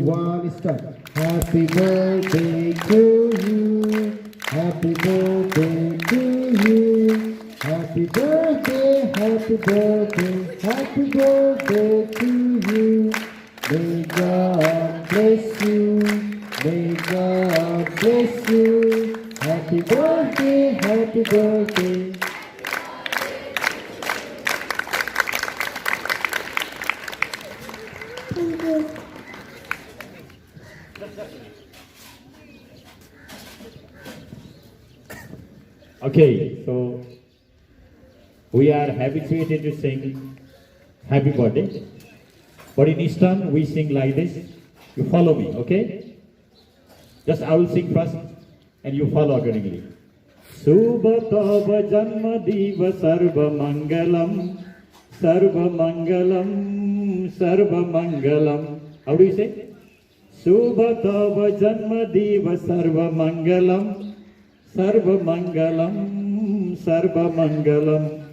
1, start. Happy birthday to you. Happy birthday to you. Happy birthday, happy birthday, happy birthday to you. May God bless you. May God bless you. Happy birthday, happy birthday. Thank you. Okay, so we are habituated to sing happy birthday, but in Eastern we sing like this. You follow me, okay? Just I will sing first and you follow accordingly. Subha tava janma diva sarva mangalam, sarva mangalam, sarva mangalam. How do you say? Subha tava janma diva sarva mangalam, sarva mangalam, sarva mangalam.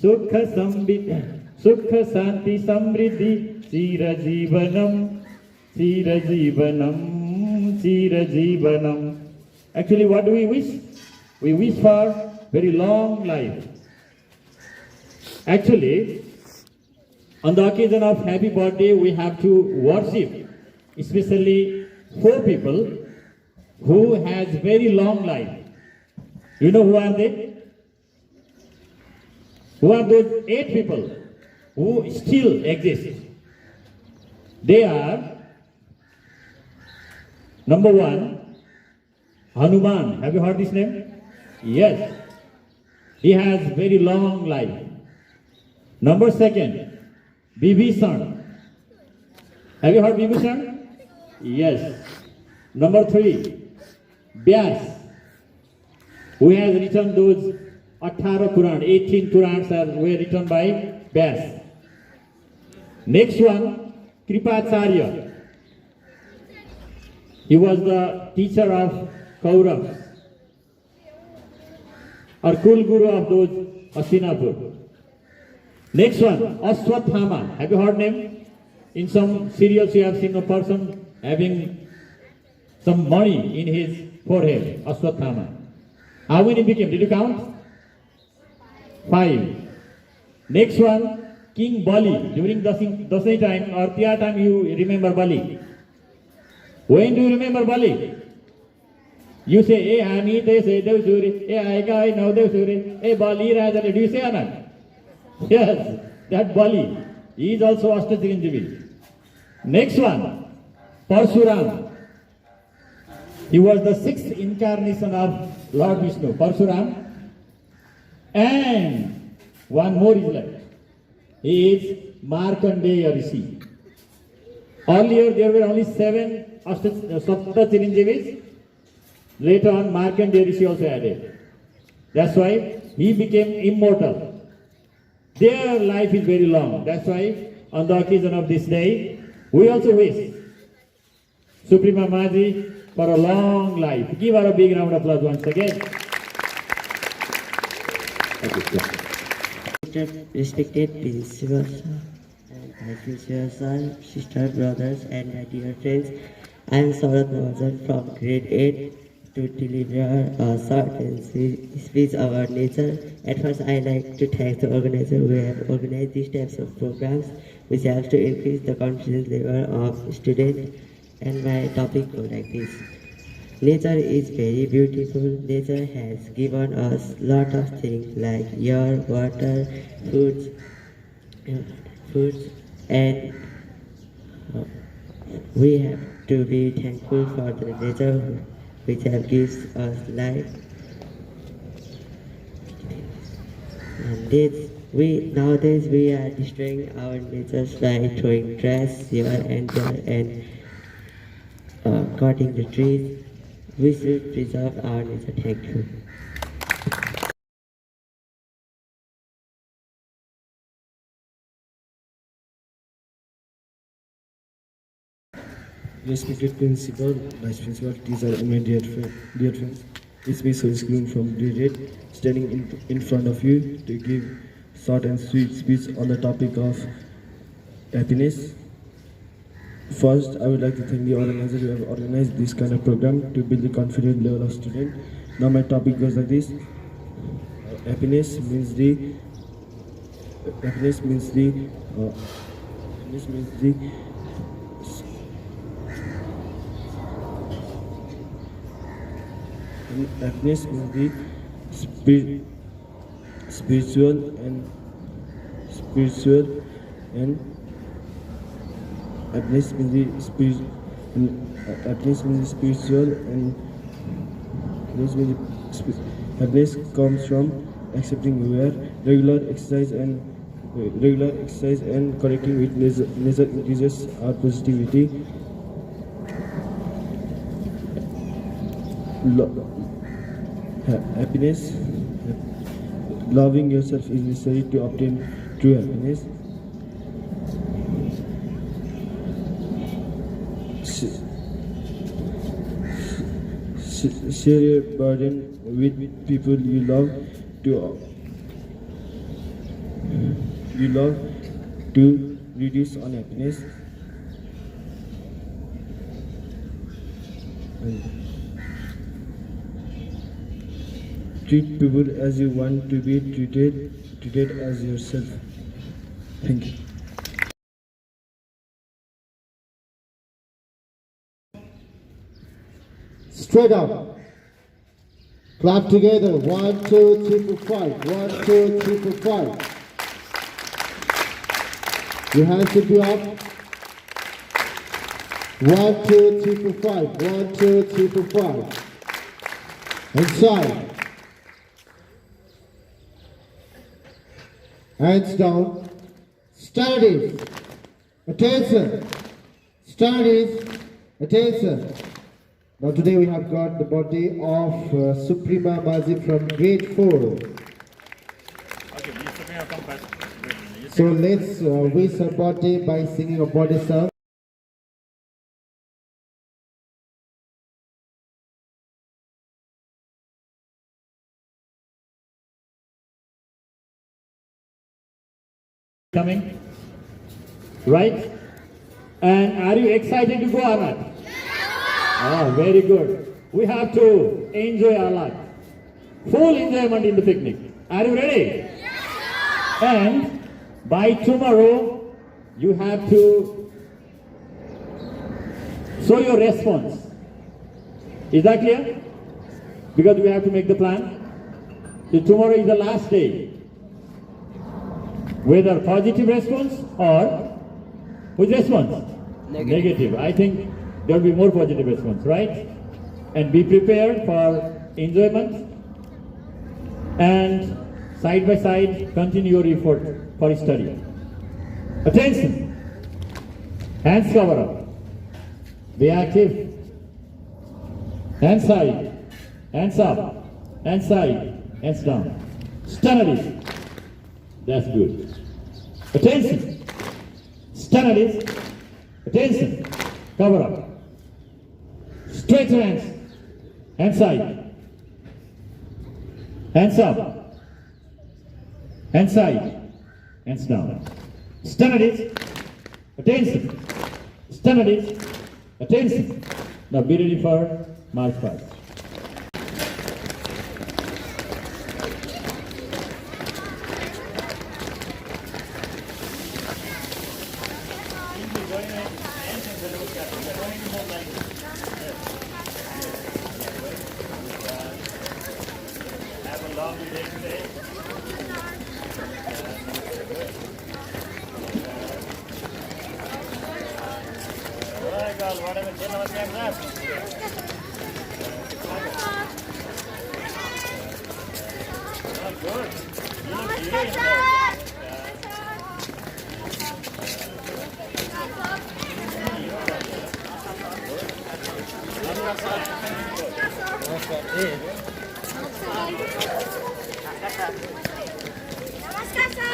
Sukha sambit, sukha santi samriddhi, chira jivanam, chira jivanam, chira jivanam. Actually, what do we wish? We wish for very long life. Actually, on the occasion of happy birthday, we have to worship, especially 4 people who has very long life. You know who are they? Who are those 8 people who still exist? They are, number 1, Hanuman. Have you heard this name? Yes. He has very long life. Number 2, Bibhishan. Have you heard Bibhishan? Yes. Number 3, Vyas, who has written those 18 Puran, 18 Purans were written by Vyas. Next one, Kripacharya. He was the teacher of Kauravas, or Kul Guru of those Hastinapur. Next one, Ashwathama. Have you heard name? In some serials you have seen a person having some money in his forehead. Ashwathama. How many became? Did you count? 5. Next one, King Bali. During Dasai time or Tiyar time you remember Bali. When do you remember Bali? You say, Ami te say Devsuri, Aigai now Devsuri, Bali Raja. Do you say or not? Yes, that Bali. He is also Ashtachiranjeevi. Next one, Parshuram. He was the 6th incarnation of Lord Vishnu, Parshuram. And one more is left. He is Markandeya Rishi. Earlier there were only 7 Ashtachiranjeevis. Later on Markandeya Rishi also added. That's why he became immortal. Their life is very long. That's why on the occasion of this day, we also wish Suprema Majhi for a long life. Give her a big round of applause once again. Respected principal sir, and my future son, sister, brothers, and my dear friends, I am Saurabh Mahajan from grade 8 to deliver a short and sweet speech about nature. At first, I like to thank the organizer who have organized these types of programs, which helps to increase the confidence level of students. And my topic goes like this. Nature is very beautiful. Nature has given us lot of things like air, water, foods, and we have to be thankful for the nature which have gives us life. And nowadays we are destroying our nature by throwing trash here and there and cutting the trees. We should preserve our nature. Thank you. Respected principal, vice principal, teacher, and my dear friends, it's me, so screen from grade 8, standing in front of you to give short and sweet speech on the topic of happiness. First, I would like to thank the organizers who have organized this kind of program to build the confidence level of student. Now my topic goes like this. Happiness means the happiness means the happiness means the happiness means the spiritual and happiness means the happiness means the spiritual and happiness comes from accepting we are regular exercise and connecting with nature increases our positivity. Happiness, loving yourself is necessary to obtain true happiness. Share your burden with people you love to reduce unhappiness. Treat people as you want to be treated as yourself. Thank you. Straight up. Clap together. 1, 2, 3, 4, 5. 1, 2, 3, 4, 5. Your hands should be up. 1, 2, 3, 4, 5. 1, 2, 3, 4, 5. Inside. Hands down. Studies. Attention. Studies. Attention. Now today we have got the birthday of Suprema Majhi from grade 4. Okay, Mr. Mayor, come first. So let's wish her birthday by singing a birthday song. Coming, right? And are you excited to go or not? Ah, very good. We have to enjoy our life. Full enjoyment in the picnic. Are you ready? And by tomorrow, you have to show your response. Is that clear? Because we have to make the plan. So tomorrow is the last day. Whether positive response or which response? Negative. I think there will be more positive response, right? And be prepared for enjoyment and side by side continue your effort for study. Attention! Hands cover up. Be active. Hands side. Hands up. Hands side. Hands down. Studies. That's good. Attention. Studies. Attention. Cover up. Straight hands. Hands side. Hands up. Hands side. Hands down. Studies. Attention. Studies. Attention. Now be ready for march past. Have a lovely day today. Good. You look नमस्कार sir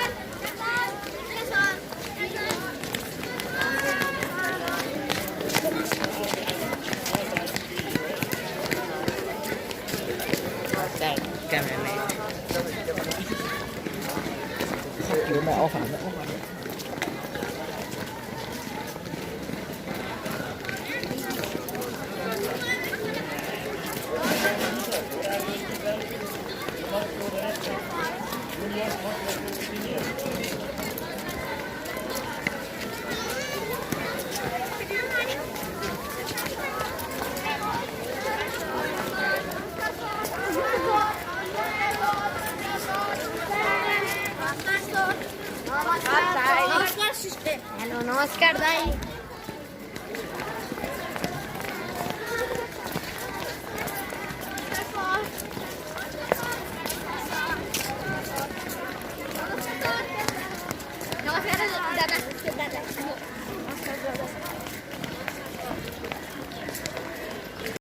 नमस्कार दाई